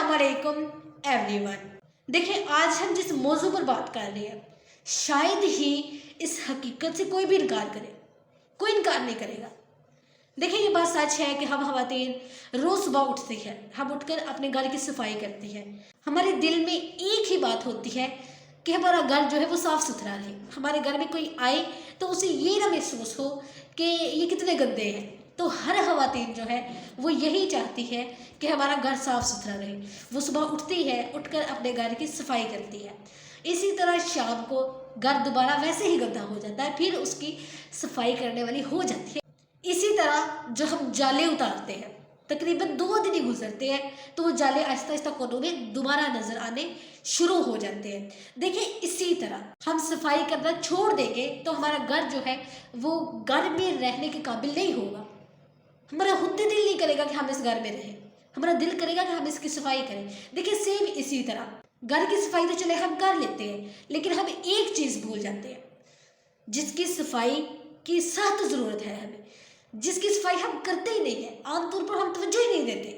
अस्सलाम वालेकुम एवरीवन। देखिए, आज हम जिस मौजू पर बात कर रहे हैं, शायद ही इस हकीकत से कोई भी इनकार करे, कोई इनकार नहीं करेगा। देखिए, ये बात सच है कि हम ख़वातीन रोज़ सुबह उठते हैं, हम उठकर अपने घर की सफाई करते हैं। हमारे दिल में एक ही बात होती है कि हमारा घर जो है वो साफ़ सुथरा रहे। हमारे घर में कोई आए तो उसे ये ना महसूस हो कि ये कितने गंदे हैं। तो हर ख़वातीन जो है वो यही चाहती है कि हमारा घर साफ़ सुथरा रहे। वो सुबह उठती है, उठकर अपने घर की सफाई करती है। इसी तरह शाम को घर दोबारा वैसे ही गंदा हो जाता है, फिर उसकी सफाई करने वाली हो जाती है। इसी तरह जो हम जाले उतारते हैं, तकरीबन 2 दिन ही गुजरते हैं तो वो जाले आहिस्ता आहिस्ता कोनों में दोबारा नज़र आने शुरू हो जाते हैं। देखिए, इसी तरह हम सफाई करना छोड़ देंगे तो हमारा घर जो है वो घर में रहने के काबिल नहीं होगा। हमारा खुद दिल नहीं करेगा कि हम इस घर में रहें, हमारा दिल करेगा कि हम इसकी सफाई करें। देखिए, सेम इसी तरह घर की सफाई तो चले हम कर लेते हैं, लेकिन हम एक चीज़ भूल जाते हैं जिसकी सफाई की सख्त ज़रूरत है हमें, जिसकी सफाई हम करते ही नहीं है, आमतौर पर हम तवज्जो ही नहीं देते,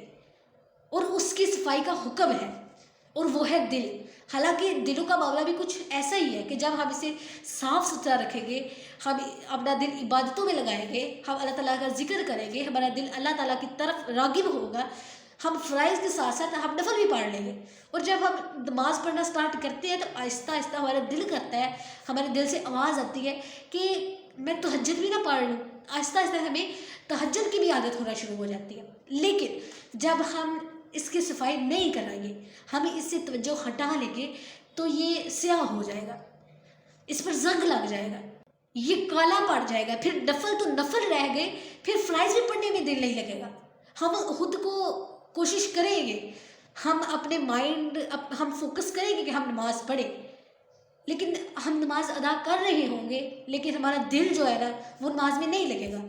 और उसकी सफाई का हुक्म है, और वो है दिल। हालांकि दिलों का मामला भी कुछ ऐसा ही है कि जब हम इसे साफ़ सुथरा रखेंगे, हम अपना दिल इबादतों में लगाएंगे, हम अल्लाह ताला का जिक्र करेंगे, हमारा दिल अल्लाह ताला की तरफ रागिब होगा, हम फ़राइज़ के साथ साथ हम नफल भी पढ़ लेंगे। और जब हम नमाज़ पढ़ना स्टार्ट करते हैं तो आहिस्ता आहिस्ता हमारा दिल करता है, हमारे दिल से आवाज़ आती है कि मैं तहज्जुद भी ना पढ़ लूँ। आहिस्ता आहिस्ता हमें तहज्जुद की भी आदत होना शुरू हो जाती है। लेकिन जब हम इसकी सफाई नहीं कराएंगे, हम इससे तवज्जो हटा लेंगे तो ये स्याह हो जाएगा, इस पर जंग लग जाएगा, ये काला पड़ जाएगा। फिर नफल तो नफल रह गए, फिर फ़राइज़ भी पढ़ने में दिल नहीं लगेगा। हम खुद को कोशिश करेंगे, हम अपने हम फोकस करेंगे कि हम नमाज़ पढ़ें, लेकिन हम नमाज अदा कर रहे होंगे, लेकिन हमारा दिल जो है ना वो नमाज में नहीं लगेगा।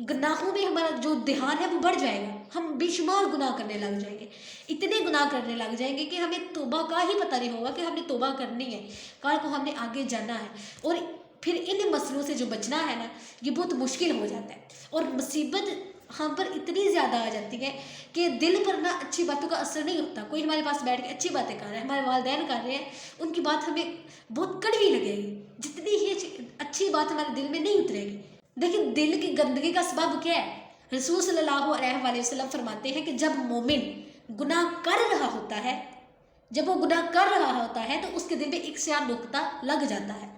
गुनाहों में हमारा जो ध्यान है वो बढ़ जाएगा, हम बेशुमार गुनाह करने लग जाएंगे, इतने गुनाह करने लग जाएंगे कि हमें तौबा का ही पता नहीं होगा कि हमने तौबा करनी है, कल को हमने आगे जाना है। और फिर इन मसलों से जो बचना है ना, ये बहुत मुश्किल हो जाता है, और मुसीबत हम पर इतनी ज़्यादा आ जाती है कि दिल पर ना अच्छी बातों का असर नहीं होता। कोई हमारे पास बैठ के अच्छी बातें कर रहा है, हमारे वालिदैन कर रहे हैं, उनकी बात हमें बहुत कड़वी लगेगी, जितनी ही अच्छी बात हमारे दिल में नहीं उतरेगी। देखिए, दिल की गंदगी का सबब क्या है? रसूल सल्लल्लाहु अलैहि वसल्लम फरमाते हैं कि जब मोमिन गुनाह कर रहा होता है, जब वो गुनाह कर रहा होता है तो उसके दिल में एक स्याह नुक्ता लग जाता है।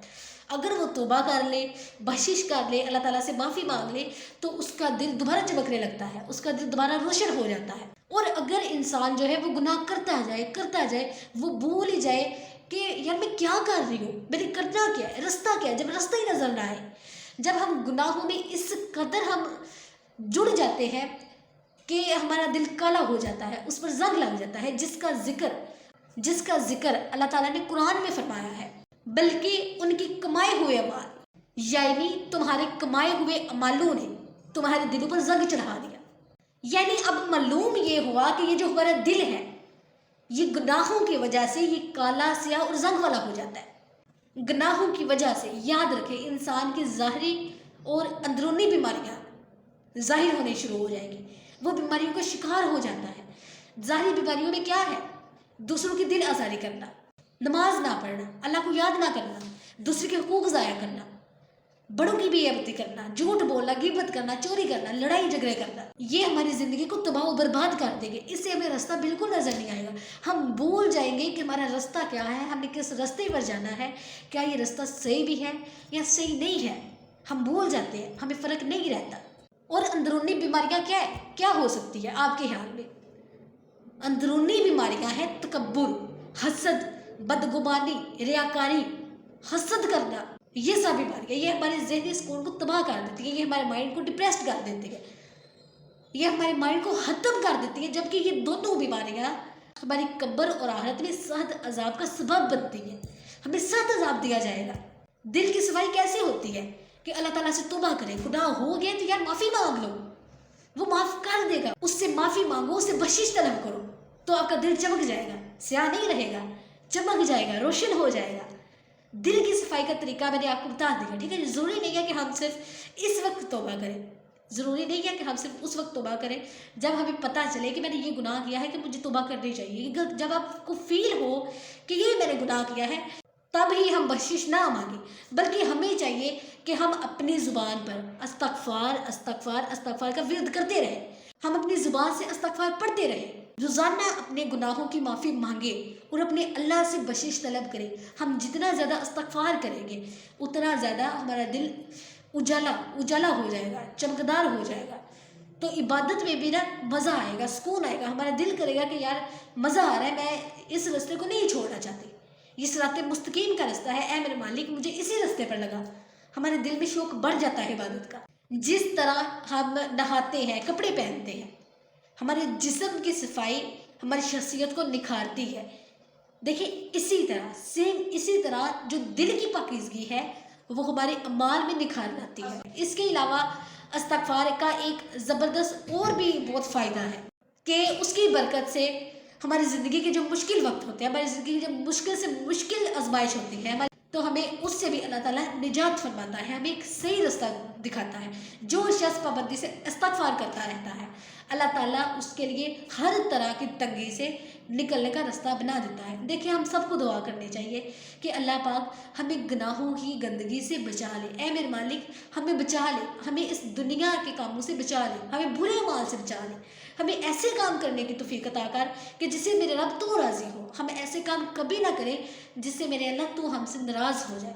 अगर वो तौबा कर ले, बख्शिश कर ले, अल्लाह ताला से माफ़ी मांग ले, तो उसका दिल दोबारा चमकने लगता है, उसका दिल दोबारा रोशन हो जाता है। और अगर इंसान जो है वो गुनाह करता जाए, वो भूल ही जाए कि यार मैं क्या कर रही हूँ, मैंने करना क्या है, रास्ता क्या है, जब रास्ता ही नजर ना आए, जब हम गुनाहों में इस कदर हम जुड़ जाते हैं कि हमारा दिल काला हो जाता है, उस पर जंग लग जाता है, जिसका जिक्र अल्लाह ताला ने कुरान में फरमाया है, बल्कि उनकी कमाए हुए अमाल, यानी तुम्हारे कमाए हुए अमालों ने तुम्हारे दिलों पर जंग चढ़ा दिया। यानी अब मालूम ये हुआ कि ये जो हमारा दिल है, ये गुनाहों की वजह से ये काला स्याह और जंग वाला हो जाता है। गुनाहों की वजह से याद रखें, इंसान की ज़ाहरी और अंदरूनी बीमारियां ज़ाहिर होने शुरू हो जाएंगी, वो बीमारियों का शिकार हो जाता है। ज़ाहिरी बीमारियों में क्या है? दूसरों की दिल आज़ारी करना, नमाज ना पढ़ना, अल्लाह को याद ना करना, दूसरे के हुकूक ज़ाया करना, बड़ों की बेइज्जती करना, झूठ बोलना, गिबत करना, चोरी करना, लड़ाई झगड़े करना, ये हमारी ज़िंदगी को तबाह और बर्बाद कर देंगे। इससे हमें रास्ता बिल्कुल नज़र नहीं आएगा। हम भूल जाएंगे कि हमारा रास्ता क्या है, हमने किस रास्ते पर जाना है, क्या ये रास्ता सही भी है या सही नहीं है, हम भूल जाते हैं, हमें फ़र्क नहीं रहता। और अंदरूनी बीमारियाँ क्या है, क्या हो सकती है आपके ख्याल में? अंदरूनी बीमारियाँ हैं तकब्बुर, हसद, बदगुमानी, रियाकारी, हसद करना, ये सब बीमारियाँ, ये हमारे ज़हनी सुकून को तबाह कर देती है, ये हमारे माइंड को डिप्रेस्ड कर देती है, ये हमारे माइंड को ख़त्म कर देती है। जबकि ये दोनों बीमारियाँ हमारी कब्र और आखिरत में सख्त अजाब का सबब बनती है, हमें सख्त अजाब दिया जाएगा। दिल की सफाई कैसे होती है कि अल्लाह ताला से तौबा करें, गुनाह हो गए तो यार माफ़ी मांग लो, वो माफ़ कर देगा, उससे माफ़ी मांगो, उससे बख्शिश तलब करो, तो आपका दिल चमक जाएगा, स्याह नहीं रहेगा, चमक जाएगा, रोशन हो जाएगा। दिल की सफाई का तरीका मैंने आपको बता दिया, ठीक है? ज़रूरी नहीं है कि हम सिर्फ इस वक्त तौबा करें, ضروری نہیں ہے کہ ہم صرف اس وقت توبہ کریں جب ہمیں پتہ چلے کہ میں نے یہ گناہ کیا ہے کہ مجھے توبہ کرنی چاہیے. جب آپ کو فیل ہو کہ یہ میں نے گناہ کیا ہے تب ہی ہم بخشش نہ مانگیں، بلکہ ہمیں چاہیے کہ ہم اپنی زبان پر استغفار استغفار استغفار کا ورد کرتے رہیں. ہم اپنی زبان سے استغفار پڑھتے رہیں، روزانہ اپنے گناہوں کی معافی مانگے اور اپنے اللہ سے بخشش طلب کریں. ہم جتنا زیادہ استغفار کریں گے اتنا زیادہ ہمارا دل اجالا ہو جائے گا، چمکدار ہو جائے گا. تو عبادت میں بھی نا مزہ آئے گا، سکون آئے گا. ہمارا دل کرے گا کہ یار مزہ آ رہا ہے، میں اس راستے کو نہیں چھوڑنا چاہتی، یہ صراط مستقیم کا رستہ ہے، اے میرے مالک مجھے اسی راستے پر لگا. ہمارے دل میں شوق بڑھ جاتا ہے عبادت کا. جس طرح ہم نہاتے ہیں، کپڑے پہنتے ہیں، ہمارے جسم کی صفائی ہماری شخصیت کو نکھارتی ہے. دیکھیں اسی طرح جو دل کی پاکیزگی ہے وہ ہمارے اعمال میں نکھار لاتی ہے. اس کے علاوہ استغفار کا ایک زبردست اور بھی بہت فائدہ ہے کہ اس کی برکت سے ہماری زندگی کے جو مشکل وقت ہوتے ہیں، ہماری زندگی کی جب مشکل سے مشکل آزمائش ہوتی ہے تو ہمیں اس سے بھی اللہ تعالیٰ نجات فرماتا ہے، ہمیں ایک صحیح رستہ دکھاتا ہے. جو شخص پابندی سے استغفار کرتا رہتا ہے اللہ تعالیٰ اس کے لیے ہر طرح کی تنگی سے نکلنے کا رستہ بنا دیتا ہے. دیکھیں ہم سب کو دعا کرنی چاہیے کہ اللہ پاک ہمیں گناہوں کی گندگی سے بچا لے. اے میرے مالک ہمیں بچا لے، ہمیں اس دنیا کے کاموں سے بچا لے، ہمیں برے اعمال سے بچا لے، ہمیں ایسے کام کرنے کی توفیق عطا کر کہ جس سے میرے رب تو راضی ہو. ہم ایسے کام کبھی نہ کریں جس سے میرے اللہ تو ہم سے ناراض ہو جائے.